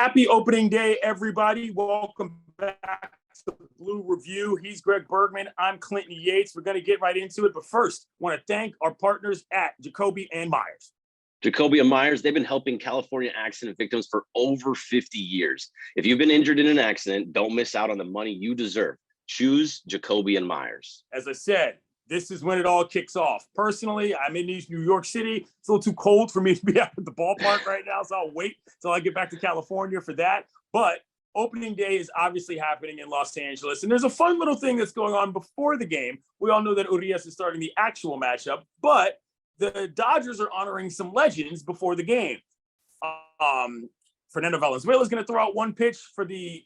Happy opening day, everybody. Welcome back to Blue Review. He's Greg Bergman. I'm Clinton Yates. We're going to get right into it. But first, I want to thank our partners at Jacoby and Myers. Jacoby and Myers, they've been helping California accident victims for over 50 years. If you've been injured in an accident, don't miss out on the money you deserve. Choose Jacoby and Myers. As I said, this is when it all kicks off. Personally, I'm in New York City. It's a little too cold for me to be out at the ballpark right now, so I'll wait till I get back to California for that. But opening day is obviously happening in Los Angeles, and there's a fun little thing that's going on before the game. We all know that Urias is starting the actual matchup, but the Dodgers are honoring some legends before the game. Fernando Valenzuela is going to throw out one pitch for the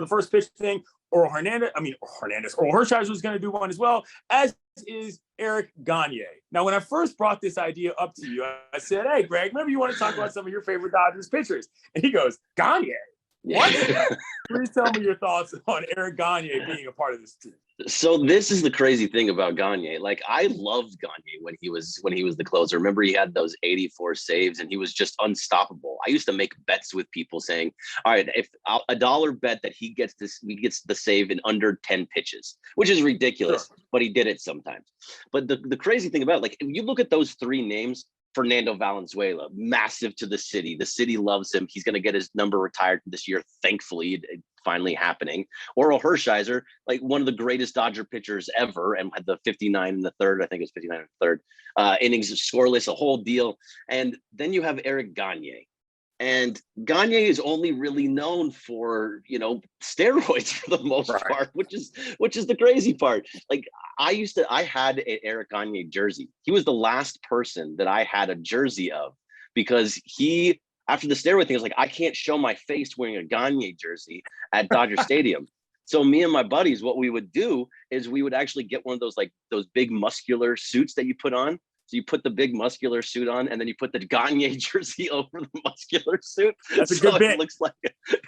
first pitch thing. Oral Hershiser is going to do one as well, as is Eric Gagne. Now, when I first brought this idea up to you, I said, hey, Greg, maybe you want to talk about some of your favorite Dodgers pitchers. And he goes, Gagne? What? Please tell me your thoughts on Eric Gagne being a part of this team. So this is the crazy thing about Gagne. Like, I loved Gagne when he was the closer. Remember, he had those 84 saves and he was just unstoppable. I used to make bets with people saying, all right, if a dollar bet that he gets the save in under 10 pitches, which is ridiculous, sure, but he did it sometimes. But the crazy thing about it, like, if you look at those three names, Fernando Valenzuela, massive to the city. The city loves him. He's going to get his number retired this year. Thankfully, finally happening. Oral Hershiser, like one of the greatest Dodger pitchers ever, and had the 59 in the third. I think it was 59 in the third innings, scoreless, a whole deal. And then you have Eric Gagne. And Gagne is only really known for, steroids for the most part, which is the crazy part. Like, I had an Eric Gagne jersey. He was the last person that I had a jersey of, because he, after the steroid thing, was like, I can't show my face wearing a Gagne jersey at Dodger Stadium. So me and my buddies, what we would do is we would actually get one of those big muscular suits that you put on. So you put the big muscular suit on, and then you put the Gagne jersey over the muscular suit. That's a good bit. It looks like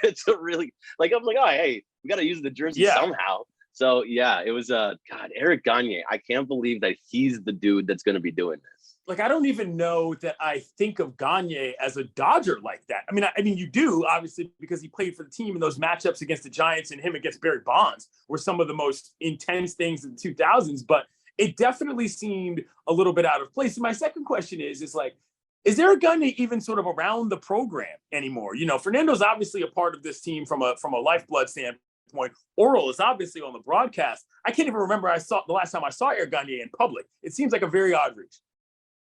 it's a really, like, I'm like, oh, hey, we got to use the jersey somehow. So yeah, it was God, Eric Gagne. I can't believe that he's the dude that's going to be doing this. Like, I don't even know that I think of Gagne as a Dodger like that. I mean, you do, obviously, because he played for the team in those matchups against the Giants, and him against Barry Bonds were some of the most intense things in the 2000s. But it definitely seemed a little bit out of place. And my second question is Eric Gagne even sort of around the program anymore? Fernando's obviously a part of this team from a lifeblood standpoint. Oral is obviously on the broadcast. I can't even remember the last time I saw Eric Gagne in public. It seems like a very odd reach.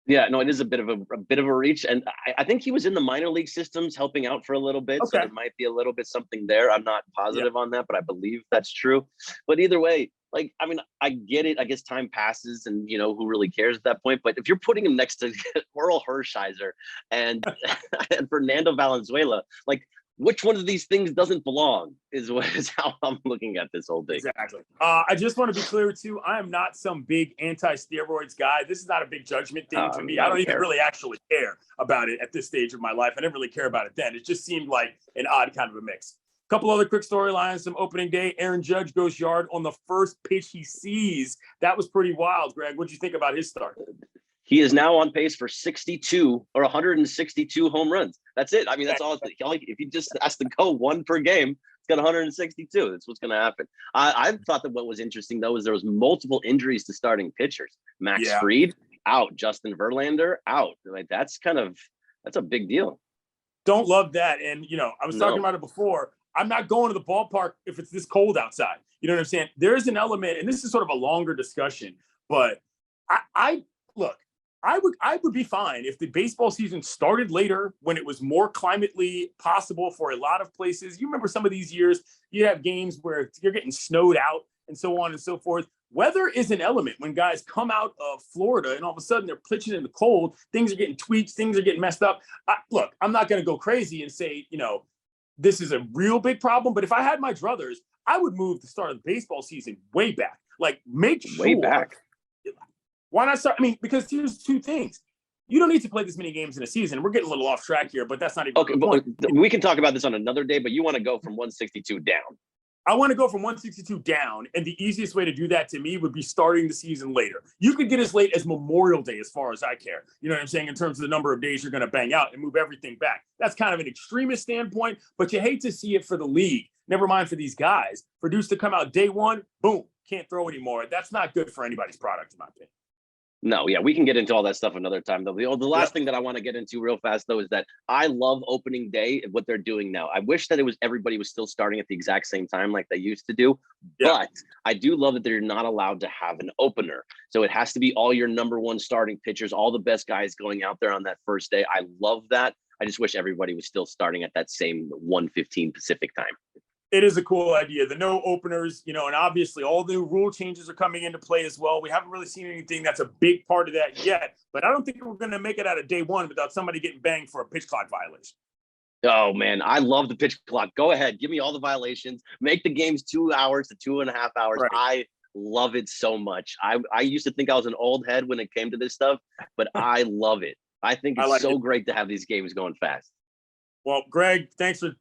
Yeah, no, it is a bit of a reach. And I think he was in the minor league systems helping out for a little bit. Okay. So there might be a little bit something there. I'm not positive on that, but I believe that's true. But either way, like, I mean, I get it. I guess time passes and, who really cares at that point? But if you're putting him next to Oral Hershiser and, and Fernando Valenzuela, like, which one of these things doesn't belong is how I'm looking at this whole thing. Exactly. I just want to be clear, too. I am not some big anti-steroids guy. This is not a big judgment thing to me. I don't even really actually care about it at this stage of my life. I didn't really care about it then. It just seemed like an odd kind of a mix. Couple other quick storylines. Some opening day. Aaron Judge goes yard on the first pitch he sees. That was pretty wild, Greg. What did you think about his start? He is now on pace for 62 or 162 home runs. That's it. I mean, that's all. If he just has to go one per game, it's got 162. That's what's going to happen. I thought that what was interesting, though, is there was multiple injuries to starting pitchers. Max Fried out. Justin Verlander out. Like, that's a big deal. Don't love that. And, I was talking about it before. I'm not going to the ballpark if it's this cold outside. You know what I'm saying? There's an element, and this is sort of a longer discussion, but I would be fine if the baseball season started later, when it was more climately possible for a lot of places. You remember some of these years, you have games where you're getting snowed out and so on and so forth. Weather is an element when guys come out of Florida and all of a sudden they're pitching in the cold. Things are getting tweaked. Things are getting messed up. Look, I'm not going to go crazy and say, this is a real big problem. But if I had my druthers, I would move the start of the baseball season way back. Like, make sure. Way back. Why not start? I mean, because here's two things. You don't need to play this many games in a season. We're getting a little off track here, but that's not even okay. But we can talk about this on another day, but you want to go from 162 down. I want to go from 162 down, and the easiest way to do that to me would be starting the season later. You could get as late as Memorial Day as far as I care. You know what I'm saying? In terms of the number of days you're going to bang out and move everything back. That's kind of an extremist standpoint, but you hate to see it for the league. Never mind for these guys. For Deuce to come out day one, boom, can't throw anymore. That's not good for anybody's product, in my opinion. No, yeah, we can get into all that stuff another time, though. The last thing that I want to get into real fast, though, is that I love opening day and what they're doing now. I wish that everybody was still starting at the exact same time like they used to do, but I do love that they're not allowed to have an opener. So it has to be all your number one starting pitchers, all the best guys going out there on that first day. I love that. I just wish everybody was still starting at that same 1:15 Pacific time. It is a cool idea. The no openers, and obviously all the new rule changes are coming into play as well. We haven't really seen anything that's a big part of that yet, but I don't think we're going to make it out of day one without somebody getting banged for a pitch clock violation. Oh, man, I love the pitch clock. Go ahead. Give me all the violations. Make the games 2 hours to 2.5 hours. Right. I love it so much. I used to think I was an old head when it came to this stuff, but I love it. I think it's so great to have these games going fast. Well, Greg, thanks for,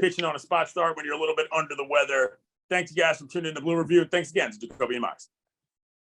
pitching on a spot start when you're a little bit under the weather. Thanks, you guys, for tuning in to Blue Review. Thanks again to Jacoby and Miles.